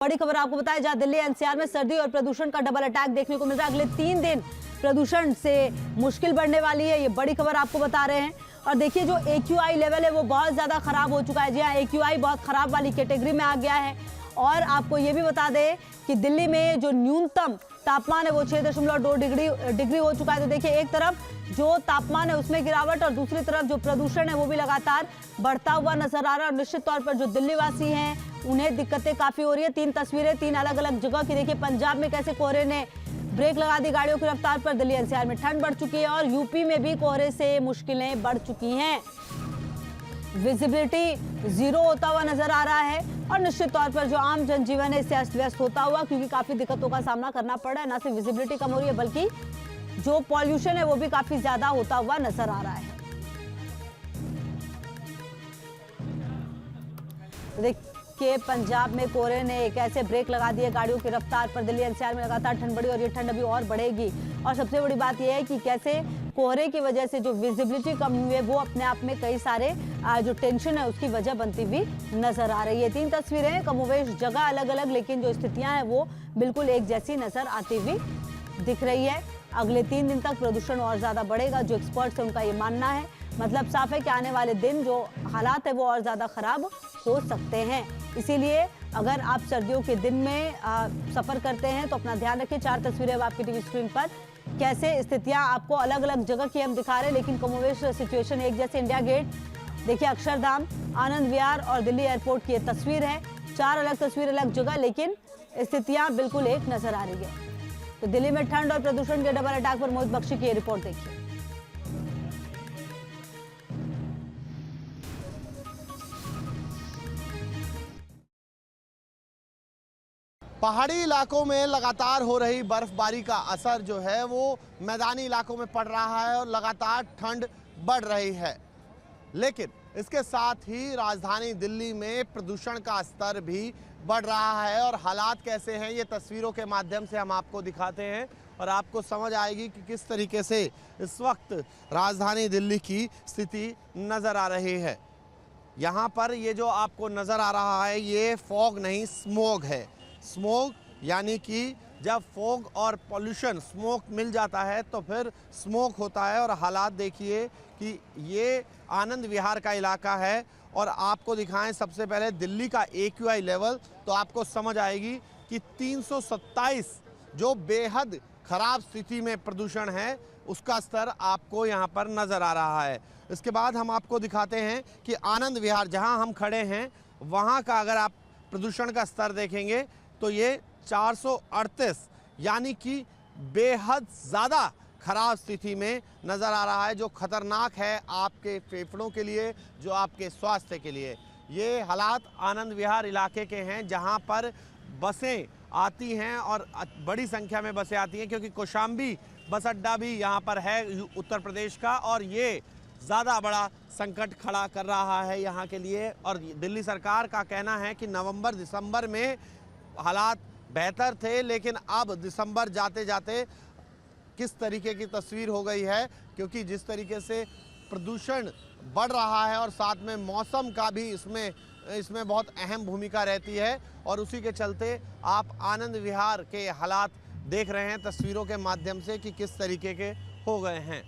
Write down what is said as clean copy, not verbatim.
बड़ी खबर आपको बताएं, जहां दिल्ली एनसीआर में सर्दी और प्रदूषण का डबल अटैक देखने को मिल रहा है। अगले 3 दिन प्रदूषण से मुश्किल बढ़ने वाली है, ये बड़ी खबर आपको बता रहे हैं। और देखिए, जो AQI लेवल है वो बहुत ज्यादा खराब हो चुका है। जी हाँ, AQI बहुत खराब वाली कैटेगरी में आ गया है। और आपको ये भी बता दें कि दिल्ली में जो न्यूनतम तापमान है वो 6.2 डिग्री हो चुका है। तो देखिए, एक तरफ जो तापमान है उसमें गिरावट और दूसरी तरफ जो प्रदूषण है वो भी लगातार बढ़ता हुआ नजर आ रहा है। और निश्चित तौर पर जो दिल्ली वासी हैं उन्हें दिक्कतें काफी हो रही है। 3 तस्वीरें 3 अलग अलग जगह की। देखिए, पंजाब में कैसे कोहरे ने ब्रेक लगा दी गाड़ियों की रफ्तार पर। दिल्ली एनसीआर में ठंड बढ़ चुकी है और यूपी में भी कोहरे से मुश्किलें बढ़ चुकी हैं। विजिबिलिटी 0 होता हुआ नजर आ रहा है और निश्चित तौर पर जो आम जनजीवन है इससे अस्त व्यस्त होता हुआ, क्योंकि काफी दिक्कतों का सामना करना पड़ रहा है। न सिर्फ विजिबिलिटी कम हो रही है बल्कि जो पॉल्यूशन है वो भी काफी ज्यादा होता हुआ नजर आ रहा है। देखिए, पंजाब में कोहरे ने एक ऐसे ब्रेक लगा दिए गाड़ियों की रफ्तार पर। दिल्ली एनसीआर में लगातार ठंड बढ़ी और ये ठंड अभी और बढ़ेगी। और सबसे बड़ी बात यह है कि कैसे कोहरे की वजह से जो विजिबिलिटी कम हुई है वो अपने आप में कई सारे जो टेंशन है उसकी वजह बनती हुई नजर आ रही है। 3 तस्वीरें कमोवेश जगह अलग अलग, लेकिन जो स्थितियां हैं वो बिल्कुल एक जैसी नजर आती हुई दिख रही है। अगले 3 दिन तक प्रदूषण और ज्यादा बढ़ेगा, जो एक्सपर्ट्स है उनका ये मानना है। मतलब साफ है कि आने वाले दिन जो हालात है वो और ज्यादा खराब हो सकते हैं। इसीलिए अगर आप सर्दियों के दिन में सफर करते हैं तो अपना ध्यान रखिए। 4 तस्वीरें अब आपकी टीवी स्क्रीन पर, कैसे स्थितियां आपको अलग अलग जगह की हम दिखा रहे हैं, लेकिन कमोवेश सिचुएशन एक जैसे। इंडिया गेट देखिए, अक्षरधाम, आनंद विहार और दिल्ली एयरपोर्ट की ये तस्वीर है। 4 अलग तस्वीर अलग जगह, लेकिन स्थितियां बिल्कुल एक नजर आ रही है। तो दिल्ली में ठंड और प्रदूषण के डबल अटैक पर मोहित बख्शी की ये रिपोर्ट देखिए। पहाड़ी इलाकों में लगातार हो रही बर्फबारी का असर जो है वो मैदानी इलाकों में पड़ रहा है और लगातार ठंड बढ़ रही है। लेकिन इसके साथ ही राजधानी दिल्ली में प्रदूषण का स्तर भी बढ़ रहा है। और हालात कैसे हैं ये तस्वीरों के माध्यम से हम आपको दिखाते हैं और आपको समझ आएगी कि किस तरीके से इस वक्त राजधानी दिल्ली की स्थिति नज़र आ रही है। यहाँ पर ये जो आपको नज़र आ रहा है ये फॉग नहीं, स्मोग है। स्मोग यानी कि जब फॉग और पॉल्यूशन, स्मोक मिल जाता है तो फिर स्मोक होता है। और हालात देखिए कि ये आनंद विहार का इलाका है और आपको दिखाएं सबसे पहले दिल्ली का AQI लेवल, तो आपको समझ आएगी कि 327 जो बेहद खराब स्थिति में प्रदूषण है उसका स्तर आपको यहाँ पर नज़र आ रहा है। इसके बाद हम आपको दिखाते हैं कि आनंद विहार जहाँ हम खड़े हैं वहाँ का अगर आप प्रदूषण का स्तर देखेंगे तो ये 438 यानी कि बेहद ज़्यादा खराब स्थिति में नज़र आ रहा है, जो खतरनाक है आपके फेफड़ों के लिए, जो आपके स्वास्थ्य के लिए। ये हालात आनंद विहार इलाके के हैं जहां पर बसें आती हैं और बड़ी संख्या में बसें आती हैं, क्योंकि कौशाम्बी बस अड्डा भी यहां पर है उत्तर प्रदेश का, और ये ज़्यादा बड़ा संकट खड़ा कर रहा है यहाँ के लिए। और दिल्ली सरकार का कहना है कि नवंबर दिसंबर में हालात बेहतर थे, लेकिन अब दिसंबर जाते जाते किस तरीके की तस्वीर हो गई है, क्योंकि जिस तरीके से प्रदूषण बढ़ रहा है और साथ में मौसम का भी इसमें बहुत अहम भूमिका रहती है। और उसी के चलते आप आनंद विहार के हालात देख रहे हैं तस्वीरों के माध्यम से कि किस तरीके के हो गए हैं।